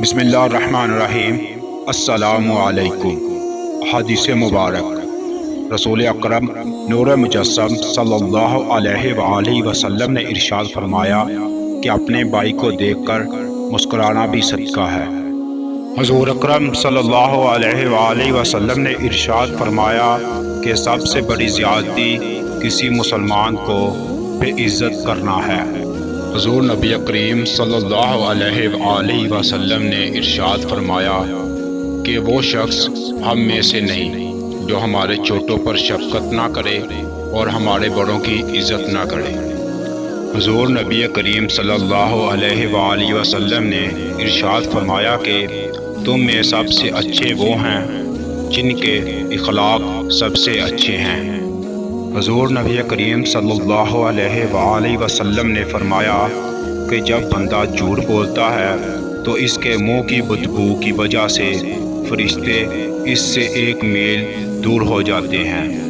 بسم اللہ الرحمن الرحیم۔ السلام علیکم۔ حدیث مبارک۔ رسول اکرم نور مجسم صلی اللہ علیہ وآلہ وسلم نے ارشاد فرمایا کہ اپنے بھائی کو دیکھ کر مسکرانا بھی صدقہ ہے۔ حضور اکرم صلی اللہ علیہ وآلہ وسلم نے ارشاد فرمایا کہ سب سے بڑی زیادتی کسی مسلمان کو بے عزت کرنا ہے۔ حضور نبی کریم صلی اللہ علیہ وآلہ وسلم نے ارشاد فرمایا کہ وہ شخص ہم میں سے نہیں جو ہمارے چھوٹوں پر شفقت نہ کرے اور ہمارے بڑوں کی عزت نہ کرے۔ حضور نبی کریم صلی اللہ علیہ وآلہ وسلم نے ارشاد فرمایا کہ تم میں سب سے اچھے وہ ہیں جن کے اخلاق سب سے اچھے ہیں۔ حضور نبی کریم صلی اللہ علیہ وآلہ وسلم نے فرمایا کہ جب بندہ جھوٹ بولتا ہے تو اس کے منہ کی بدبو کی وجہ سے فرشتے اس سے 1 میل دور ہو جاتے ہیں۔